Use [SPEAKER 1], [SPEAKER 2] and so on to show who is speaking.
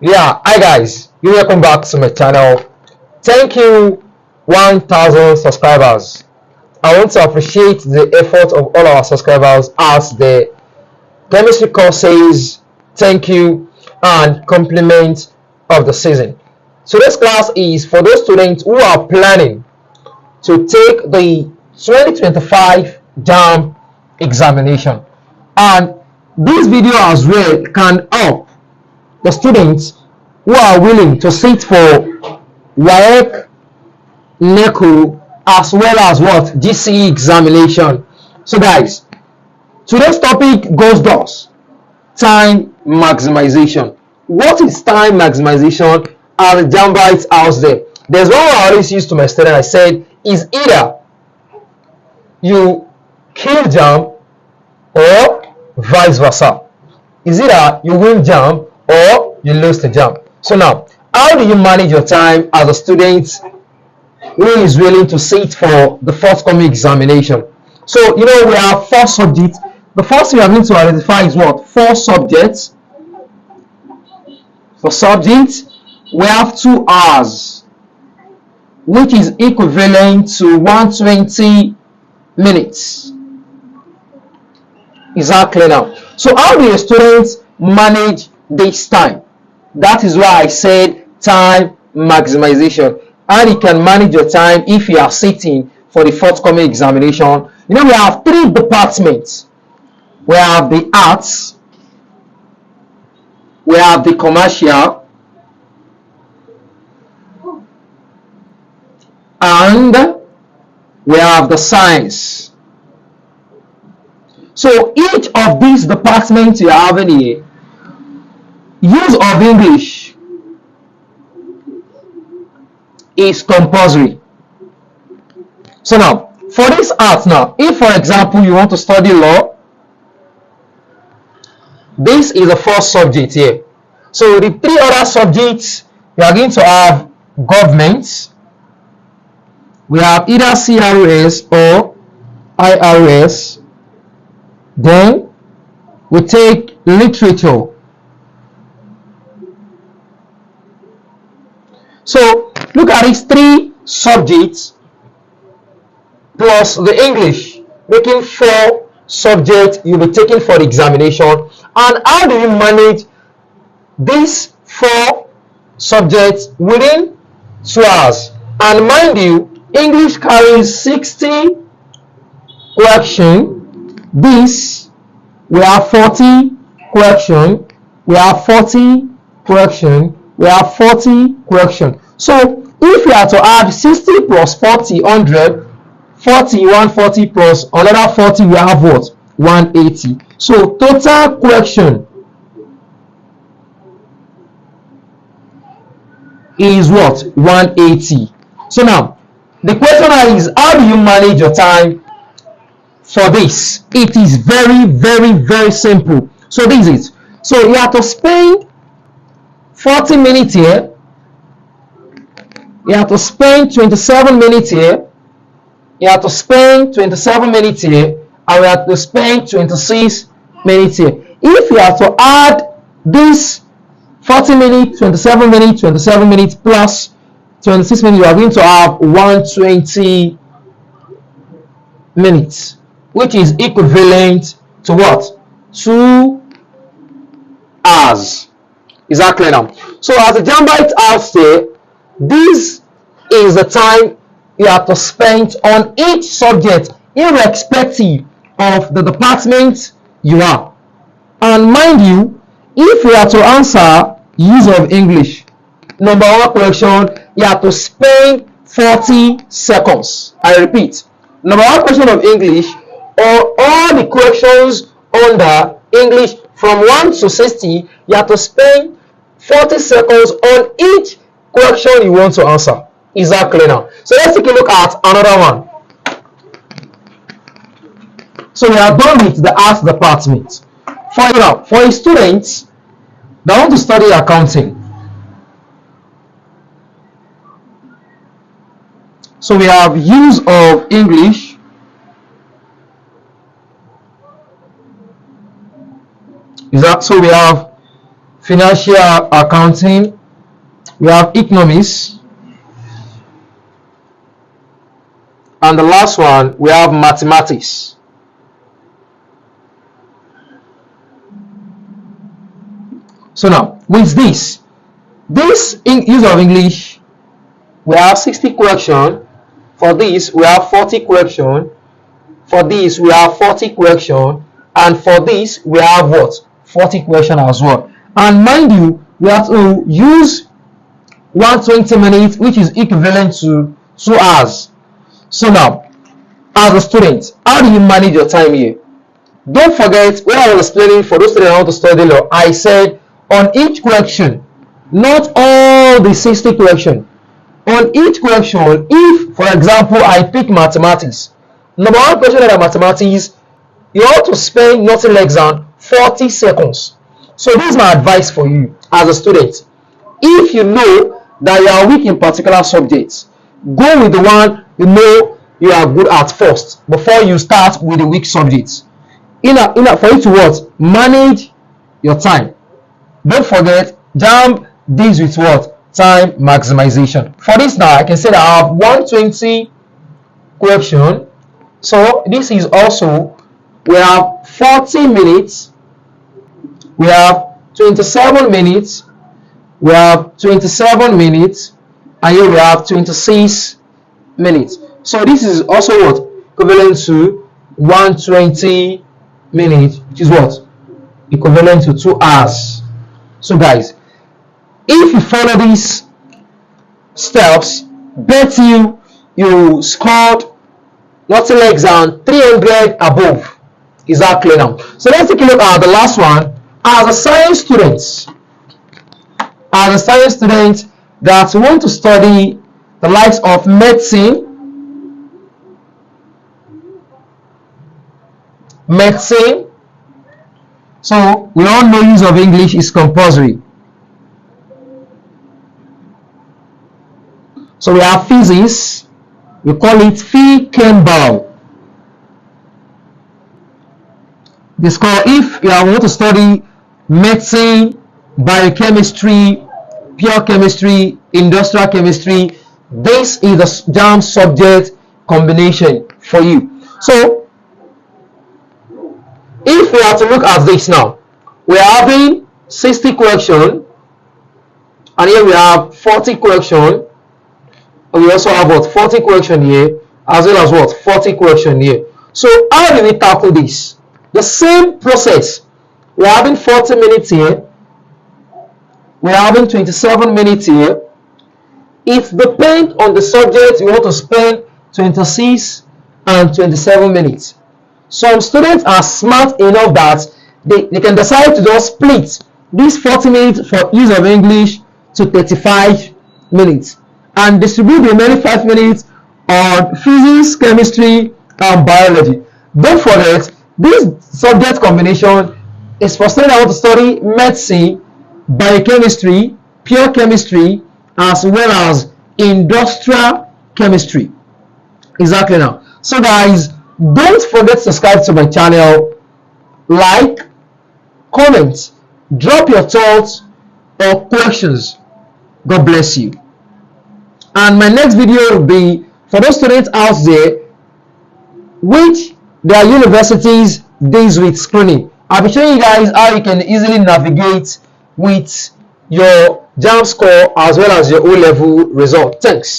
[SPEAKER 1] Yeah, hi guys, you welcome back to my channel. Thank you 1000 subscribers. I want to appreciate the effort of all our subscribers as the chemistry course says thank you and compliment of the season. So this class is for those students who are planning to take the 2025 JAMB examination, and this video as well can help the students who are willing to sit for WAEC, NECO, as well as what GCE examination. So guys, today's topic goes thus: time maximization. What is time maximization? Are the Jambites out there? There's one I always use to my student. I said is either you kill JAMB or vice versa. Is either you win JAMB or you lose the JAMB. So now, how do you manage your time as a student who is willing to sit for the forthcoming examination? So, we have 4 subjects. The first thing we are going to identify is what? 4 subjects. For subjects, we have 2 hours, which is equivalent to 120 minutes. Is that clear now? So how do your students manage this time? That is why I said time maximization. And you can manage your time if you are sitting for the forthcoming examination. We have 3 departments. We have the arts, we have the commercial, and we have the science. So each of these departments you have in here, use of English is compulsory. So now, for this art now, if for example you want to study law, this is the first subject here. So the 3 other subjects, we are going to have government, we have either CRS or IRS, then we take literature. So look at these 3 subjects plus the English, making 4 subjects you'll be taking for the examination. And how do you manage these 4 subjects within 2 hours? And mind you, English carries 60 question. This we have 40 question, we have 40 question, we have 40 question. So if you are to add 60 plus 40, 100, 40, 140 plus another 40, we have what? 180. So total question is what? 180. So now the question is, how do you manage your time for this? It is very, very, very simple. So this is it. So you have to spend 40 minutes here, you have to spend 27 minutes here, you have to spend 27 minutes here, and we have to spend 26 minutes here. If you have to add this 40 minutes, 27 minutes, 27 minutes plus 26 minutes, you are going to have 120 minutes, which is equivalent to what? 2 hours. Is that clear now? So as a Jambite out there, this is the time you have to spend on each subject, irrespective of the department you are. And mind you, if you are to answer use of English, number 1 question, you have to spend 40 seconds. I repeat, number 1 question of English, or all the questions under English from 1 to 60, you have to spend 40 seconds on each question you want to answer. Is that clear now? So let's take a look at another one. So we are done with the arts department. For a student that want to study accounting, so we have use of English, so we have financial accounting, we have economics, and the last one we have mathematics. So now with this use of English, we have 60 correction. For this we have 40 correction. For this we have 40 correction, and for this we have what, 40 correction as well. And mind you, we have to use 120 minutes, which is equivalent to 2 hours. So now, as a student, how do you manage your time here? Don't forget, when I was explaining for those students who want to study law, I said on each correction, not all the 60 correction, on each correction, if for example I pick mathematics, number one question of mathematics, you ought to spend nothing less than 40 seconds. So this is my advice for you as a student. If you know that you are weak in particular subjects, go with the one you know you are good at first before you start with the weak subjects. For you to what? Manage your time. Don't forget, JAMB deals with what? Time maximization. For this now, I can say that I have 120 correction. So this is also, we have 40 minutes, we have 27 minutes, we have 27 minutes, and here we have 26 minutes. So this is also what? Equivalent to 120 minutes, which is what? Equivalent to 2 hours. So guys, if you follow these steps, bet you scored nothing less than 300 above. Is that clear now? So let's take a look at the last one. As a science student that want to study the likes of medicine, so we all know use of English is compulsory. So we have physics, we call it phy-chem-bio. This call, if you want to study medicine, biochemistry, pure chemistry, industrial chemistry, this is the JAMB subject combination for you. So if we are to look at this now, we are having 60 correction, and here we have 40 correction, and we also have what, 40 correction here, as well as what, 40 correction here. So how do we tackle this? The same process. We are having 40 minutes here, we are having 27 minutes here. It depends on the subject. You want to spend 26 and 27 minutes. Some students are smart enough that they can decide to just split these 40 minutes for use of English to 35 minutes and distribute the remaining 5 minutes on physics, chemistry, and biology. Don't forget, this subject combination is for students that want to study medicine, biochemistry, pure chemistry, as well as industrial chemistry. Exactly now. So guys, don't forget to subscribe to my channel, like, comment, drop your thoughts or questions. God bless you. And my next video will be for those students out there which their universities deals with screening. I'll be showing you guys how you can easily navigate with your JAMB score as well as your O-level result. Thanks.